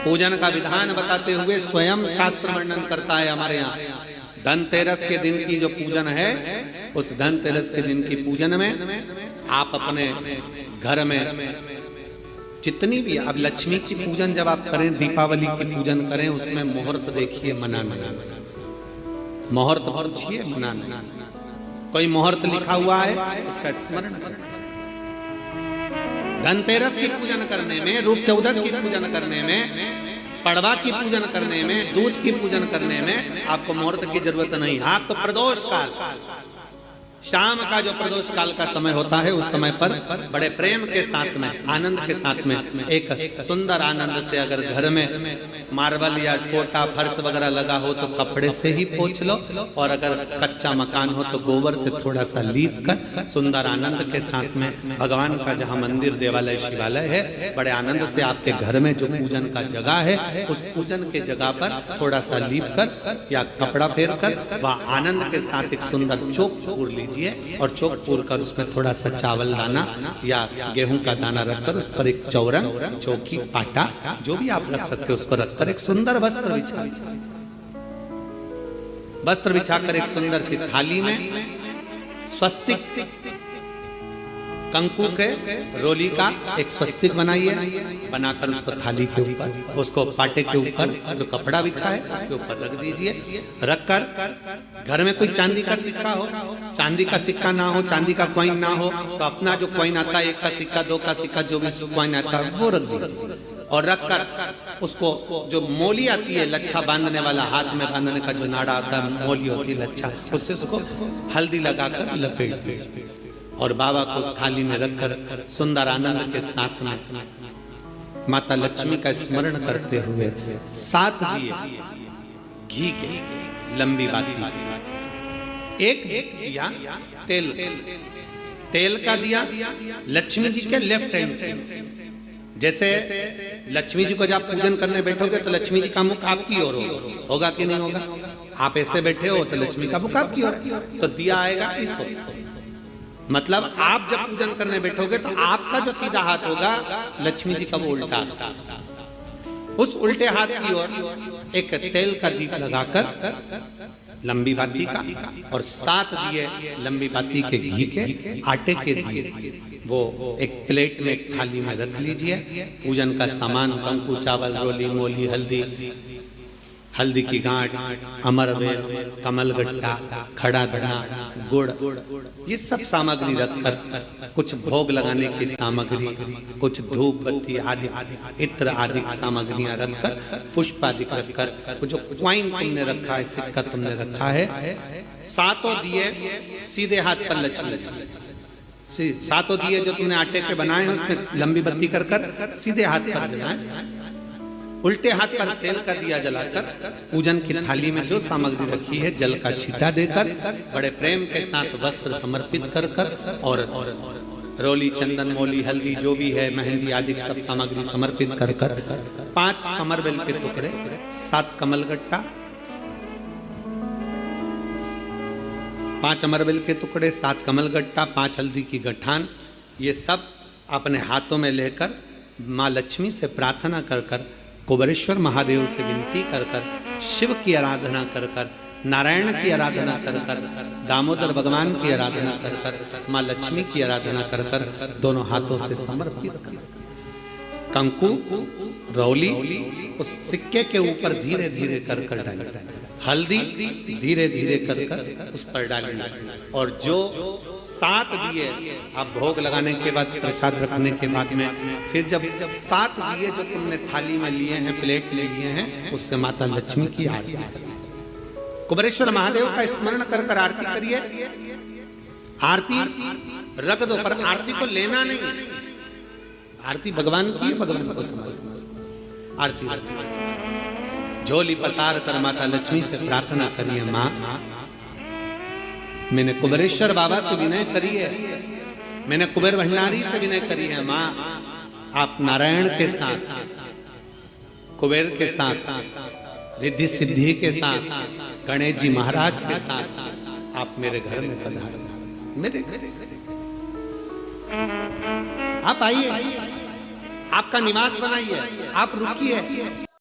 पूजन का विधान बताते हुए स्वयं शास्त्र वर्णन करता है हमारे यहाँ। धनतेरस के दिन की जो पूजन है, उस धनतेरस के दिन की पूजन में आप अपने घर में जितनी भी, अब लक्ष्मी की पूजन जब आप करें, दीपावली की पूजन करें, उसमें मुहूर्त देखिए, मनाना, मुहूर्त पूछिए, मनाना। कोई मुहूर्त लिखा हुआ है उसका स्मरण करें। धनतेरस की पूजन करने में, रूप चौदस की पूजन करने में, पड़वा की पूजन करने में, दूज की पूजन करने में आपको मुहूर्त की जरूरत नहीं। आप तो प्रदोष काल, शाम का जो प्रदोष काल का समय होता है, उस समय पर बड़े प्रेम के साथ में, आनंद के साथ में, एक सुंदर आनंद से, अगर घर में मार्बल या कोटा फर्श वगैरह लगा हो तो कपड़े से ही पोंछ लो, और अगर कच्चा मकान हो तो गोबर से थोड़ा सा लीप कर सुंदर आनंद के साथ में भगवान का जहाँ मंदिर, देवालय, शिवालय है, बड़े आनंद से आपके घर में जो पूजन का जगह है, उस पूजन के जगह पर थोड़ा सा लीप कर या कपड़ा फेर कर वह आनंद के साथ एक सुंदर चौक पूर लीजिए, और चौक पूर कर उसमें थोड़ा सा चावल दाना या गेहूं का दाना रखकर उस पर एक चौरंग, चौकी, आटा, जो भी आप रख सकते हो उसको रखकर एक सुंदर वस्त्र बिछाकर एक सुंदर सी थाली में स्वस्तिक, कंकु के रोली का एक स्वस्तिक बनाइए, बनाकर उसको थाली के ऊपर, उसको पाटे के ऊपर जो कपड़ा बिछा है उसके ऊपर रख दीजिए। रखकर घर में कोई चांदी का सिक्का हो, चांदी का सिक्का ना हो, चांदी का कॉइन ना हो, तो अपना जो कॉइन आता है, 1 का सिक्का, 2 का सिक्का, जो भी कॉइन आता है वो रख दीजिए। और रखकर उसको, जो मोली आती है लच्छा बांधने वाला, हाथ में बांधने का जो नाड़ा आता है, मोली होती है लच्छा, उससे उसको हल्दी लगाकर लपेट दीजिए और बाबा को उस थाली में रखकर सुंदर आनंद के साथ में माता लक्ष्मी का स्मरण करते हुए 7 दिए घी के, लंबी बाती, एक दिया तेल का दिया लक्ष्मी जी के लेफ्ट हैंड। जैसे लक्ष्मी जी को जब पूजन करने बैठोगे तो लक्ष्मी जी का मुख आपकी ओर होगा कि नहीं होगा? आप ऐसे बैठे हो तो लक्ष्मी का मुख आपकी ओर, तो दिया आएगा इस ओर। मतलब आप जब पूजन करने बैठोगे तो आपका जो सीधा हाथ होगा, लक्ष्मी जी का वो उल्टा होगा। उस उल्टे हाथ की ओर एक तेल का दीप लगाकर लंबी बाती का, और 7 दिए लंबी बाती के घी के, आटे के दिए वो एक प्लेट में, एक थाली में रख लीजिए। पूजन का सामान, कंकु, चावल, रोली, मोली, हल्दी की गांठ, अमरवेल, कमलगट्टा, खड़ा धना, गुड़, ये सब सामग्री रखकर, कुछ भोग लगाने की सामग्री, कुछ धूप बत्ती आदि, इत्र आदि सामग्रियां रखकर, पुष्प आदि रखकर, जो क्वाइन तुमने रखा है, सिक्का तुमने रखा है, 7 दिए सीधे हाथ पर लक्ष्मी, 7 दिए जो तुमने आटे के बनाए हैं उसमें लंबी बत्ती कर सीधे हाथ पर जलाएं। उल्टे हाथ पर तेल का दिया जलाकर पूजन की थाली में जो सामग्री रखी है, जल का छींटा देकर, बड़े प्रेम के साथ वस्त्र समर्पित कर और रोली, चंदन, मोली, हल्दी जो भी है, मेहंदी आदि सब सामग्री समर्पित कर 5 अमरबेल के टुकड़े, 7 कमलगट्टा, 5 अमरबेल के टुकड़े, 7 कमलगट्टा, 5 हल्दी की गठान, ये सब अपने हाथों में लेकर माँ लक्ष्मी से प्रार्थना कर कुबेरेश्वर महादेव से विनती कर शिव की आराधना कर नारायण की आराधना कर दामोदर भगवान की आराधना कर माँ लक्ष्मी की आराधना कर दोनों हाथों से समर्पित कर कंकु, रौली उस सिक्के के ऊपर धीरे धीरे कर डालें, हल्दी धीरे धीरे कर उस पर डालें, और जो 7 दिए आप भोग लगाने के बाद, प्रसाद रखने के बाद में, फिर जब 7 दिए जो तुमने थाली में लिए हैं, प्लेट में लिए हैं, उससे माता लक्ष्मी की आरती, कुबेरेश्वर महादेव का स्मरण कर आरती करिए। आरती रख दो, पर आरती को लेना नहीं, आरती भगवान की, भगवान को समझ। आरती झोली पसार कर माता लक्ष्मी से प्रार्थना करिए, माँ मैंने कुबेरेश्वर बाबा से विनय करी है, मैंने कुबेर भंडारी से विनय करी है, माँ आप नारायण के साथ, कुबेर के साथ, रिद्धि सिद्धि के साथ, गणेश जी महाराज के साथ आप मेरे घर में पधारो, मेरे घर आप आइए, आपका निवास बनाइए, आप रुकिए,